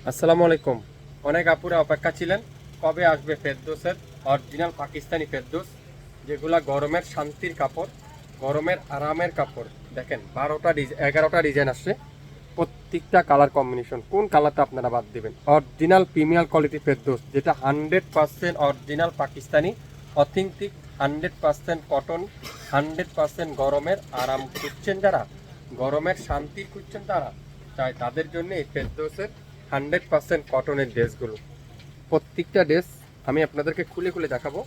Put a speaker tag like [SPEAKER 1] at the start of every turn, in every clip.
[SPEAKER 1] আসসালামু আলাইকুম। অনেক আপুরা অপেক্ষা ছিলেন কবে আসবে ফেরদৌসের অরিজিনাল পাকিস্তানি ফেরদৌস, যেগুলা গরমের শান্তির কাপড়, গরমের আরামের কাপড়। দেখেন 11টা ডিজাইন আসছে, প্রত্যেকটা কালার কম্বিনেশন। কোন কালারটা আপনারা বাদ দিবেন? অরিজিনাল প্রিমিয়ার কোয়ালিটি ফেরদৌস, যেটা 100% অরিজিনাল পাকিস্তানি, অথেন্টিক, 100% কটন, 100% গরমের আরাম খুঁজছেন যারা, গরমের শান্তি খুঁজছেন তারা, তাই তাদের জন্য এই ফেরদৌসের 100% কটনের ড্রেসগুলো। প্রত্যেকটা ড্রেস আমি আপনাদেরকে খুলে খুলে দেখাবো,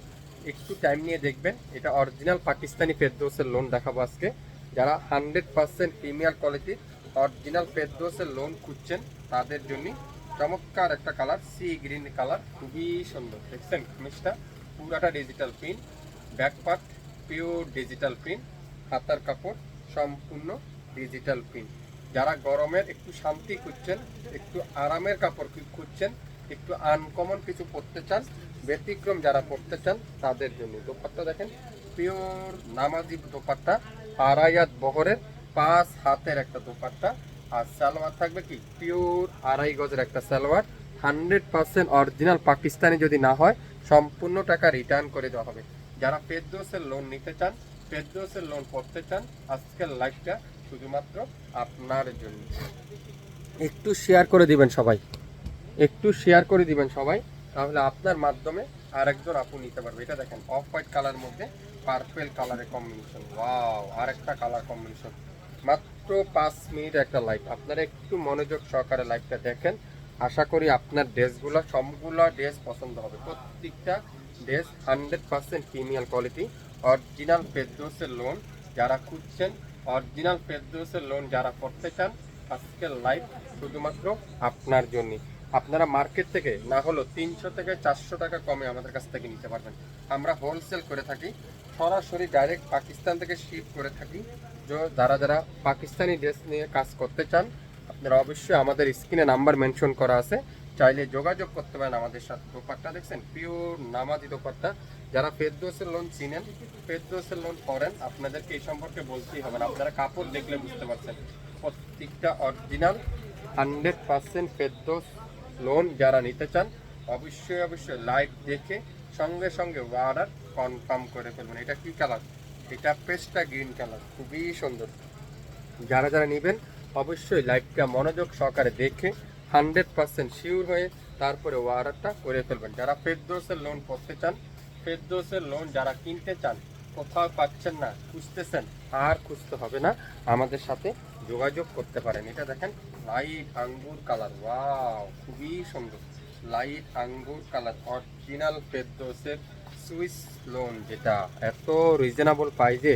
[SPEAKER 1] একটু টাইম নিয়ে দেখবেন। এটা অরিজিনাল পাকিস্তানি ফেরদৌসের লোন দেখাবো আজকে। যারা 100% প্রিমিয়ার কোয়ালিটির অরিজিনাল ফেরদৌসের লোন খুঁজছেন তাদের জন্য চমৎকার একটা কালার, সি গ্রিন কালার, খুবই সুন্দর। দেখছেন কামিজটা পুরাটা digital print, back part pure digital print, হাতার কাপড় সম্পূর্ণ ডিজিটাল প্রিন্ট। যারা গরমের একটু শান্তি খুঁজছেন, একটু আরামের কাপড় খুঁজছেন, একটু আনকমন কিছু পরতে চান, ব্যতিক্রম যারা পরতে চান তাদের জন্য দোপাট্টা দেখেন, পিওর নামাজি দোপাট্টা, আড়াইয়াত বহরের 5 হাতের একটা দোপাট্টা। আর সালোয়ার থাকবে কি পিওর আড়াই গজের একটা সালোয়ার। 100% অরিজিনাল পাকিস্তানি যদি না হয় সম্পূর্ণ টাকা রিটার্ন করে দেওয়া হবে। যারা ফেরদৌসের লোন নিতে চান, ফেরদৌসের লোন পড়তে চান, আজকের লাইভটা শুধুমাত্র আপনার জন্য। একটু শেয়ার করে দিবেন সবাই, একটু শেয়ার করে দিবেন সবাই, তাহলে আপনার মাধ্যমে আরেকজন আপু নিতে পারবে। এটা দেখেন অফ হোয়াইট কালার মধ্যে পার্পেল কালারের কম্বিনেশন, ওয়াও, আরেকটা কালার কম্বিনেশন। মাত্র 5 মিনিট একটা লাইভ, আপনারা একটু মনোযোগ সহকারে লাইভটা দেখেন। আশা করি আপনার ড্রেসগুলো সবগুলো ড্রেস পছন্দ হবে। প্রত্যেকটা ড্রেস 100% প্রিমিয়াম কোয়ালিটি, অরিজিনাল ফেরদৌসের লোন যারা খুঁজছেন, অরিজিনাল ফেরদৌসের লোন যারা করতে চান, আজকের লাইভ শুধুমাত্র আপনার জন্য। আপনারা মার্কেট থেকে না হলো 300 থেকে 400 টাকা কমে আমাদের কাছ থেকে নিতে পারবেন। আমরা হোলসেল করে থাকি, সরাসরি ডাইরেক্ট পাকিস্তান থেকে শিপ করে থাকি। যারা যারা পাকিস্তানি ড্রেস নিয়ে কাজ করতে চান, আপনারা অবশ্যই আমাদের স্ক্রিনে নাম্বার মেনশন করা আছে, চাইলে যোগাযোগ করতে পারেন আমাদের সাথে। দোপাট্টা দেখছেন পিওর নামাজি দোপাট্টা। যারা ফেরদৌসের লোন চিনেন, ফেরদৌসের লোন করেন, আপনাদেরকে এই সম্পর্কে বলতেই হবে না, আপনারা কাপড় দেখলে বুঝতে পারছেন। প্রত্যেকটা অরিজিনাল 100% ফেরদৌস লোন যারা নিতে চান, অবশ্যই অবশ্যই লাইভ দেখে সঙ্গে সঙ্গে অর্ডার কনফার্ম করে ফেলবেন। এটা কি কালার? এটা পেস্টা গ্রিন কালার, খুবই সুন্দর। যারা যারা নেবেন অবশ্যই লাইভটা মনোযোগ সহকারে দেখে 100% শিওর হয়ে তারপরে অর্ডারটা করে ফেলবেন। যারা ফেরদৌসের লোন করতে চান, ফেরদৌসের লোন যারা কিনতে চান, কোথাও পাচ্ছেন না, খুঁজতেছেন, আর খুঁজতে হবে না, আমাদের সাথে যোগাযোগ করতে পারেন। এটা দেখেন লাইট আঙ্গুর কালার, ওয়াও, খুবই সুন্দর। লাইট আঙ্গুর কালার, অরিজিনাল ফেরদৌসের সুইস লোন, যেটা এত রিজনেবল প্রাইসে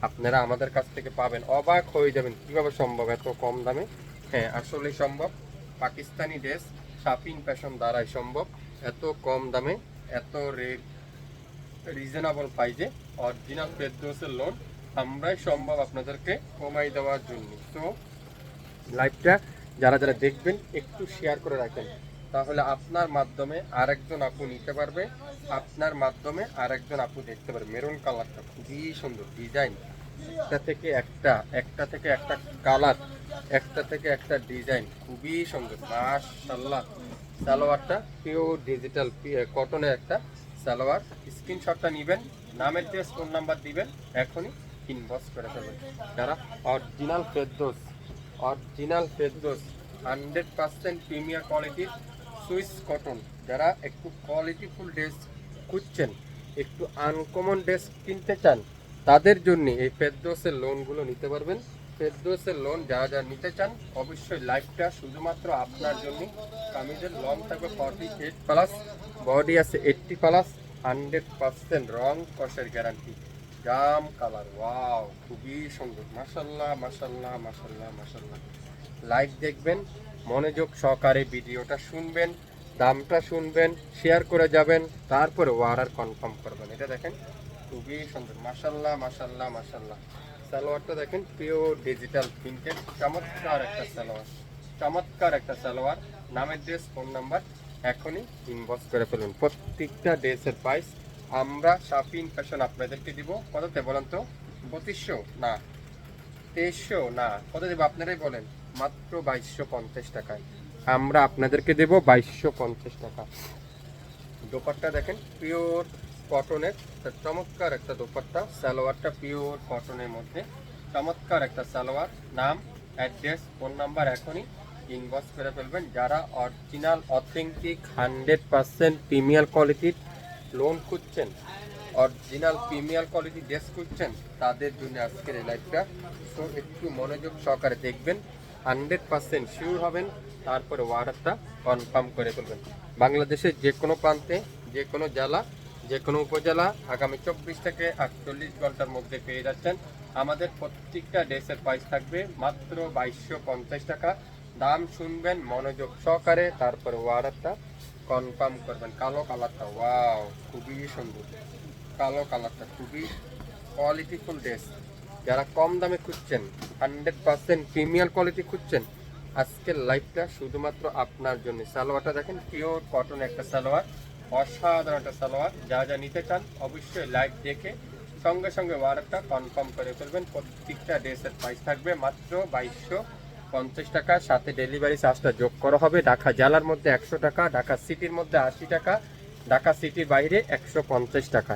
[SPEAKER 1] আপনারা আমাদের কাছ থেকে পাবেন, অবাক হয়ে যাবেন কিভাবে সম্ভব এত কম দামে। হ্যাঁ, আসলেই সম্ভব। পাকিস্তানি ড্রেস শাপিং ফ্যাশন দ্বারাই সম্ভব, এত কম দামে, এত রিজনেবল প্রাইসে অরিজিনাল ফেরদৌসের লোন আমরাই সম্ভব আপনাদেরকে কমাই দেওয়ার জন্য। তো লাইভটা যারা যারা দেখবেন একটু শেয়ার করে রাখেন, তাহলে আপনার মাধ্যমে আরেকজন আপু নিতে পারবে, আপনার মাধ্যমে আরেকজন আপু দেখতে পারবে। মেরুন কালারটা খুবই সুন্দর ডিজাইন, একটা থেকে একটা, একটা থেকে একটা কালার, একটা থেকে একটা ডিজাইন, খুবই সুন্দর মাশাআল্লাহ। সালোয়ারটা পিওর ডিজিটাল কটনের একটা সালোয়ার। স্ক্রিনশটটা নেবেন, নামের ড্রেস ফোন নাম্বার দিবেন, এখনই ইনবক্স করে ফেলবেন। যারা original Ferdous, original Ferdous 100% premier কোয়ালিটির সুইস কটন, যারা একটু কোয়ালিটিফুল ড্রেস খুঁজছেন, একটু আনকমন ড্রেস কিনতে চান, তাদের জন্য এই ফেরদৌসের লোনগুলো নিতে পারবেন। ফেরদৌসের লোন যারা যারা নিতে চান, অবশ্যই লাইভটা শুধুমাত্র আপনার জন্য। কামিজের লং থাকবে 48+, বডি আছে 80+, 100% রং কষের গ্যারান্টি। জাম কালার, ওয়াও, খুবই সুন্দর, মাশাল্লাহ মাশাল্লাহ মাশাল্লাহ মাশাল্লাহ। লাইভ দেখবেন, মনোযোগ সহকারে ভিডিওটা শুনবেন, দামটা শুনবেন, শেয়ার করে যাবেন, তারপরে অর্ডার কনফার্ম করবেন। এটা দেখেন খুবই সুন্দর, মাশাল্লাহ মাশাল্লাহ মাশাল্লাহ। সালোয়ারটা দেখেন পিওর ডিজিটাল প্রিন্টেড, চমৎকার একটা সালোয়ার, চমৎকার একটা সালোয়ার। নামের ড্রেস ফোন নাম্বার এখনই ইনবক্স করে ফেলুন। প্রত্যেকটা ড্রেসের প্রাইস আমরা শাপিং ফ্যাশন আপনাদেরকে দিব কততে বলেন তো? 2500 না, 2300 না, কত দেবো আপনারাই বলেন? মাত্র 2250 টাকায়। আমরা আপনাদেরকে দেব 2250 টাকা। দোপাট্টা দেখেন পিওর কটনের, চমৎকার একটা দোপাট্টা। সালোয়ারটা পিওর কটনের মধ্যে চমৎকার একটা সালোয়ার। নাম, অ্যাড্রেস, ফোন নাম্বার এখনই ইনবক্স করে ফেলবেন। যারা অরিজিনাল অথেন্টিক 100% প্রিমিয়ার কোয়ালিটির লোন খুঁজছেন, অরিজিনাল প্রিমিয়ার কোয়ালিটি ড্রেস খুঁজছেন, তাদের জন্য আজকের এই লাইভটা। সো একটু মনোযোগ সহকারে দেখবেন, 100% শিওর হবেন, তারপরে অর্ডারটা কনফার্ম করে ফেলবেন। বাংলাদেশের যে কোনো প্রান্তে, যে কোনো জেলা, যে কোনো উপজেলা আগামী 24 থেকে 48 ঘন্টার মধ্যে পেয়ে যাচ্ছেন। আমাদের প্রত্যেকটা ড্রেসের প্রাইস থাকবে মাত্র 2250 টাকা। দাম শুনবেন মনোযোগ সহকারে, তারপরে অর্ডারটা কনফার্ম করবেন। কালো কালারটা ওয়াও, খুবই সুন্দর কালো কালারটা, খুবই কোয়ালিটিফুল ড্রেস। যারা কম দামে খুঁজছেন, 100% প্রিমিয়ার কোয়ালিটি খুঁজছেন, আজকের লাইভটা শুধুমাত্র আপনার জন্য। সালোয়ারটা দেখেন পিওর কটন একটা সালোয়ার, অসাধারণ একটা সালোয়ার। যা যা নিতে চান অবশ্যই লাইভ দেখে সঙ্গে সঙ্গে অর্ডারটা কনফার্ম করে ফেলবেন। প্রত্যেকটা ড্রেসের প্রাইস থাকবে মাত্র 2250 টাকা, সাথে ডেলিভারি চার্জটা যোগ করা হবে। ঢাকা জেলার মধ্যে 100 টাকা, ঢাকা সিটির মধ্যে 80 টাকা, ঢাকা সিটির বাইরে 150 টাকা।